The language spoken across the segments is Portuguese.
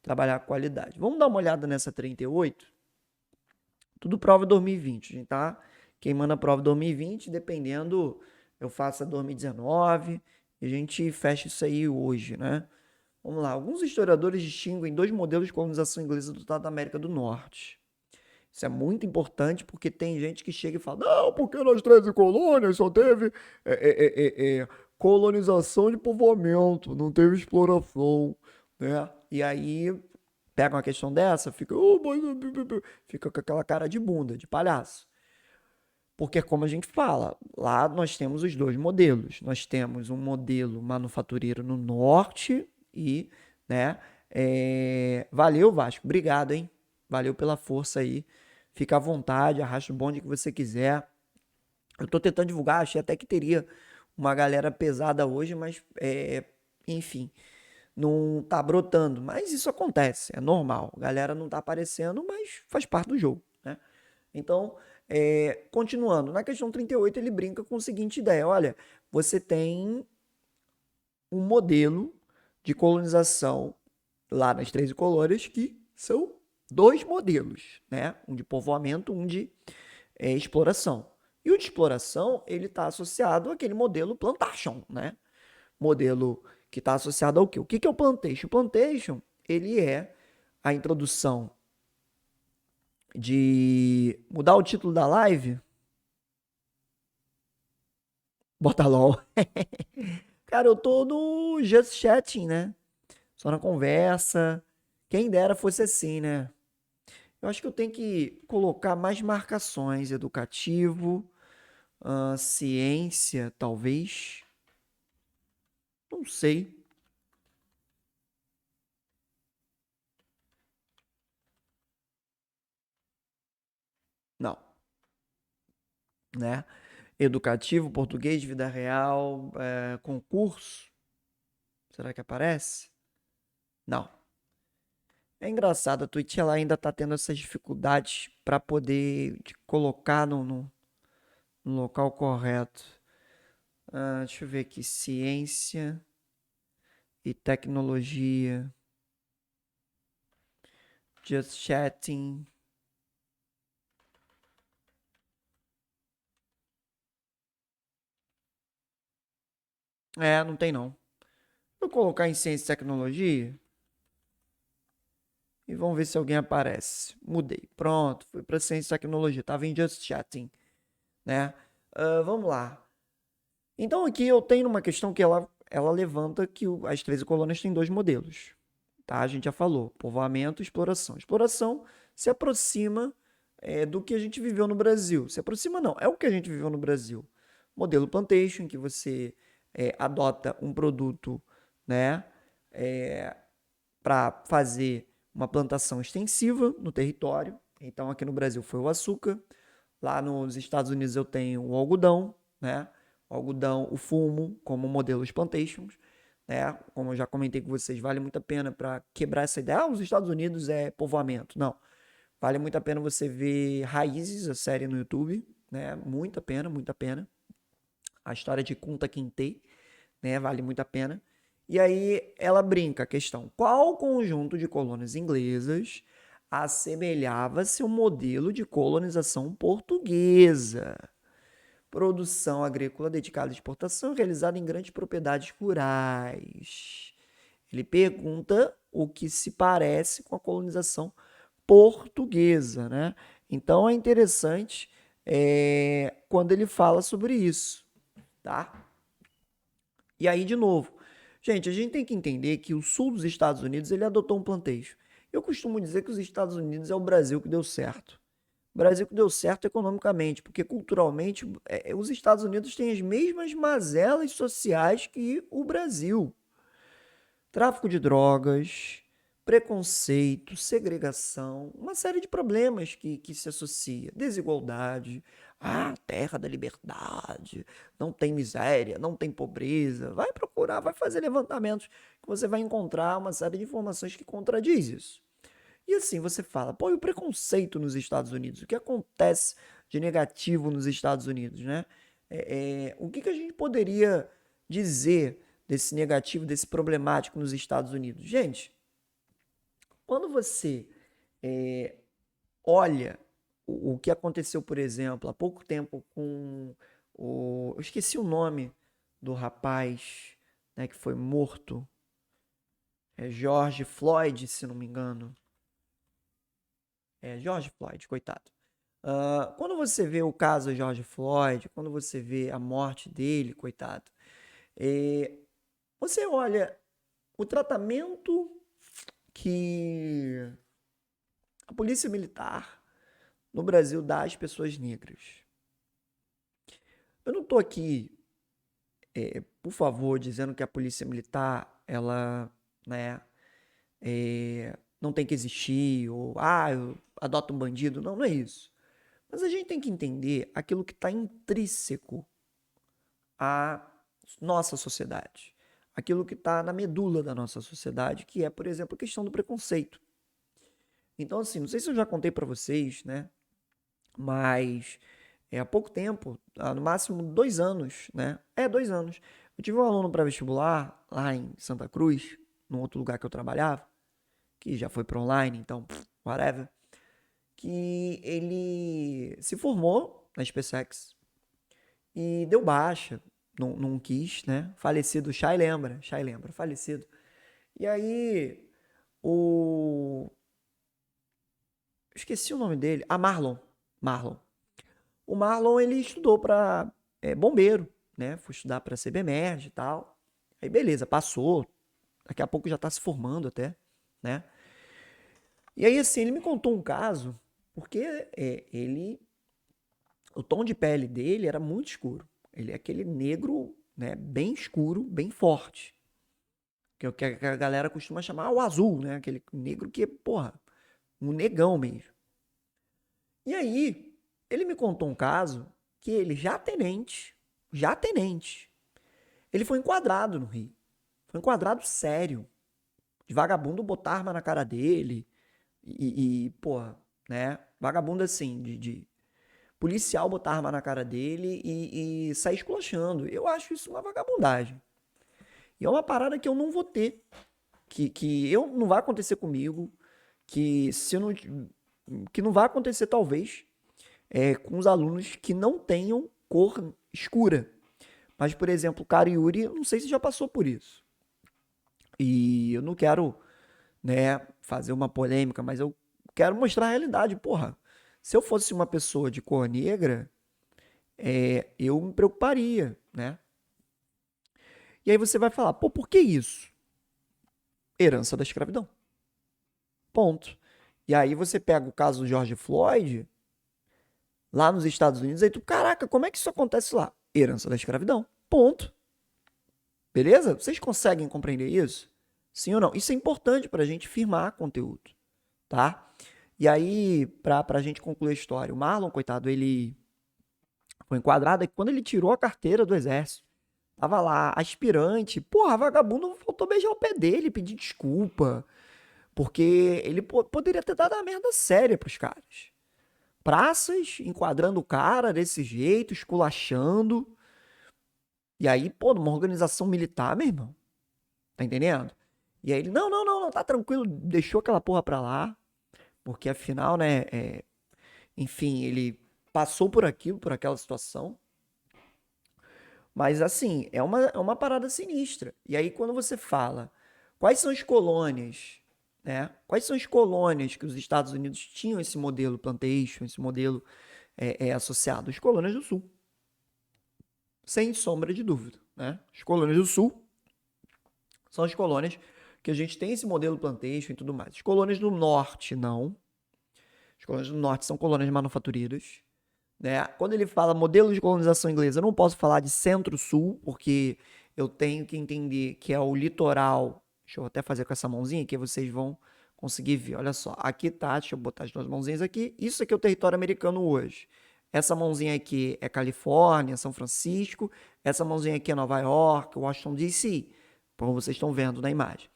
trabalhar com qualidade. Vamos dar uma olhada nessa 38? Tudo prova 2020, a gente tá queimando a prova 2020, dependendo, eu faço a 2019 e a gente fecha isso aí hoje, né? Vamos lá. Alguns historiadores distinguem dois modelos de colonização inglesa do Estado da América do Norte. Isso é muito importante porque tem gente que chega e fala: não, porque nas 13 colônias só teve colonização de povoamento, não teve exploração, né? E aí pega uma questão dessa, fica, fica com aquela cara de bunda, de palhaço. Porque, como a gente fala, lá nós temos os dois modelos. Nós temos um modelo manufatureiro no norte e, né? Valeu, Vasco. Obrigado, hein? Valeu pela força aí. Fica à vontade, arrasta o bonde que você quiser. Eu tô tentando divulgar, achei até que teria uma galera pesada hoje, mas, enfim, não tá brotando. Mas isso acontece, é normal. A galera não tá aparecendo, mas faz parte do jogo, né? Então, continuando, na questão 38 ele brinca com a seguinte ideia: olha, você tem um modelo de colonização lá nas 13 colônias que são dois modelos, né? Um de povoamento, um de exploração. E o de exploração, ele está associado àquele modelo plantation, né? Modelo que está associado ao quê? O que é o plantation? O plantation, ele é a introdução de... Mudar o título da live? Bota LOL. Cara, eu tô no Just Chatting, né? Só na conversa. Quem dera fosse assim, né? Eu acho que eu tenho que colocar mais marcações. Educativo, ciência, talvez. Não sei. Não, né? Educativo, português, vida real, concurso. Será que aparece? Não. É engraçado, a Twitch ela ainda tá tendo essas dificuldades para poder te colocar no local correto. Deixa eu ver aqui. Ciência e tecnologia. Just chatting. Não tem não. Vou colocar em ciência e tecnologia e vamos ver se alguém aparece. Mudei. Pronto, fui para ciência e tecnologia. Tava em Just Chatting, né? Vamos lá. Então aqui eu tenho uma questão que ela levanta que as 13 colônias têm dois modelos. Tá? A gente já falou. Povoamento e exploração. Exploração se aproxima do que a gente viveu no Brasil. Se aproxima não, é o que a gente viveu no Brasil. Modelo plantation, que você adota um produto, né, para fazer uma plantação extensiva no território. Então, aqui no Brasil foi o açúcar. Lá nos Estados Unidos eu tenho o algodão, né? O algodão, o fumo, como modelos plantations, né? Como eu já comentei com vocês, vale muito a pena para quebrar essa ideia. Os Estados Unidos é povoamento. Não. Vale muito a pena você ver Raízes, a série no YouTube, né? Muito a pena, muito a pena. A história de Kunta Kinte, né? Vale muito a pena. E aí ela brinca a questão: qual conjunto de colônias inglesas assemelhava-se ao modelo de colonização portuguesa? Produção agrícola dedicada à exportação realizada em grandes propriedades rurais. Ele pergunta o que se parece com a colonização portuguesa, né? Então é interessante quando ele fala sobre isso, tá? E aí, de novo, gente, a gente tem que entender que o sul dos Estados Unidos ele adotou um plantejo. Eu costumo dizer que os Estados Unidos é o Brasil que deu certo. O Brasil que deu certo economicamente, porque culturalmente os Estados Unidos têm as mesmas mazelas sociais que o Brasil. Tráfico de drogas, preconceito, segregação, uma série de problemas que se associa. Desigualdade, terra da liberdade, não tem miséria, não tem pobreza. Vai procurar, vai fazer levantamentos que você vai encontrar uma série de informações que contradiz isso. E assim você fala, pô, e o preconceito nos Estados Unidos? O que acontece de negativo nos Estados Unidos, né? O que a gente poderia dizer desse negativo, desse problemático nos Estados Unidos? Gente, quando você olha o que aconteceu, por exemplo, há pouco tempo com o. Eu esqueci o nome do rapaz, né, que foi morto. É George Floyd, se não me engano. É George Floyd, coitado. Quando você vê o caso George Floyd, quando você vê a morte dele, coitado, é, você olha o tratamento que a polícia militar no Brasil dá às pessoas negras. Eu não estou aqui, por favor, dizendo que a polícia militar, ela, né, não tem que existir, ou, eu adoto um bandido. Não, não é isso. Mas a gente tem que entender aquilo que está intrínseco à nossa sociedade. Aquilo que está na medula da nossa sociedade, que é, por exemplo, a questão do preconceito. Então, assim, não sei se eu já contei para vocês, né? Mas há pouco tempo, no máximo 2 anos, né? 2 anos. Eu tive um aluno pré-vestibular lá em Santa Cruz, num outro lugar que eu trabalhava, que já foi para online, então, whatever, que ele se formou na SpaceX e deu baixa, não quis, né? Falecido, Chay lembra, falecido. E aí, o... esqueci o nome dele, Marlon. O Marlon, ele estudou para bombeiro, né? Foi estudar para CBMERG e tal. Aí beleza, passou. Daqui a pouco já tá se formando até, né? E aí assim, ele me contou um caso, porque o tom de pele dele era muito escuro. Ele é aquele negro, né, bem escuro, bem forte. Que é o que a galera costuma chamar o azul, né? Aquele negro que, porra, um negão mesmo. E aí, ele me contou um caso que ele, já tenente, ele foi enquadrado no Rio. Foi enquadrado sério. De vagabundo botar arma na cara dele. Porra, né? Vagabundo assim, de policial botar arma na cara dele e sair esculachando. Eu acho isso uma vagabundagem. E é uma parada que eu não vou ter. Que eu não vai acontecer comigo. Que se eu não. Que não vai acontecer, talvez, com os alunos que não tenham cor escura. Mas, por exemplo, o cara Yuri, eu não sei se já passou por isso. E eu não quero, né, fazer uma polêmica, mas eu quero mostrar a realidade. Porra, se eu fosse uma pessoa de cor negra, eu me preocuparia, né? E aí você vai falar, pô, por que isso? Herança da escravidão. Ponto. E aí você pega o caso do George Floyd, lá nos Estados Unidos, aí tu, caraca, como é que isso acontece lá? Herança da escravidão. Ponto. Beleza? Vocês conseguem compreender isso? Sim ou não? Isso é importante para a gente firmar conteúdo, tá? E aí, pra gente concluir a história, o Marlon, coitado, ele foi enquadrado e quando ele tirou a carteira do exército, tava lá, aspirante, porra, vagabundo faltou beijar o pé dele, pedir desculpa, porque ele poderia ter dado uma merda séria pros caras. Praças, enquadrando o cara desse jeito, esculachando. E aí, pô, numa organização militar, meu irmão. Tá entendendo? E aí ele, não, tá tranquilo, deixou aquela porra pra lá, porque afinal, né, enfim, ele passou por aquilo, por aquela situação. Mas assim, é uma parada sinistra. E aí, quando você fala quais são as colônias, né? Quais são as colônias que os Estados Unidos tinham esse modelo plantation, esse modelo associado? As colônias do Sul. Sem sombra de dúvida, né? As colônias do Sul são as colônias que a gente tem esse modelo plantation e tudo mais. As colônias do Norte, não. As colônias do Norte são colônias manufatureiras. Né? Quando ele fala modelo de colonização inglesa, eu não posso falar de centro-sul, porque eu tenho que entender que é o litoral. Deixa eu até fazer com essa mãozinha, que vocês vão conseguir ver. Olha só, aqui tá, deixa eu botar as duas mãozinhas aqui. Isso aqui é o território americano hoje. Essa mãozinha aqui é Califórnia, São Francisco. Essa mãozinha aqui é Nova York, Washington DC, como vocês estão vendo na imagem.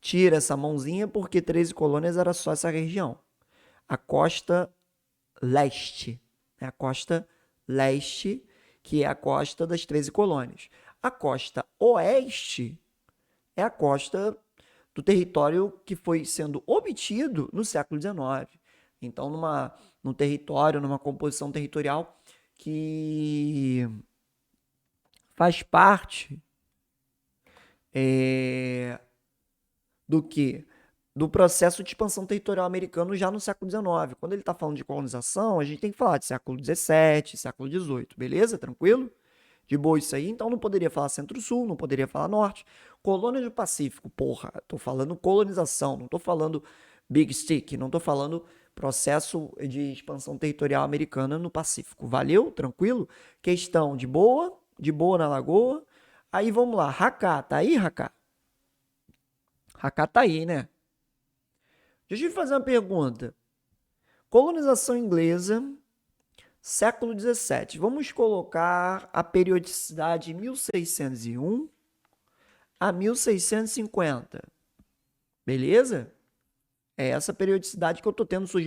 Tira essa mãozinha porque 13 colônias era só essa região. A costa leste, né? A costa leste, que é a costa das 13 colônias. A costa oeste é a costa do território que foi sendo obtido no século XIX. Então, num território, numa composição territorial que faz parte do que? Do processo de expansão territorial americano já no século XIX. Quando ele está falando de colonização, a gente tem que falar de século XVII, século XVIII, beleza? Tranquilo? De boa isso aí, então não poderia falar Centro-Sul, não poderia falar Norte. Colônia do Pacífico, porra, tô falando colonização, não tô falando Big Stick, não tô falando processo de expansão territorial americana no Pacífico. Valeu? Tranquilo? Questão de boa na Lagoa. Aí vamos lá, Hakka, tá aí, Hakka? Hakka tá aí, né? Deixa eu te fazer uma pergunta. Colonização inglesa, século XVII. Vamos colocar a periodicidade 1601 a 1650. Beleza? É essa periodicidade que eu tô tendo surgimento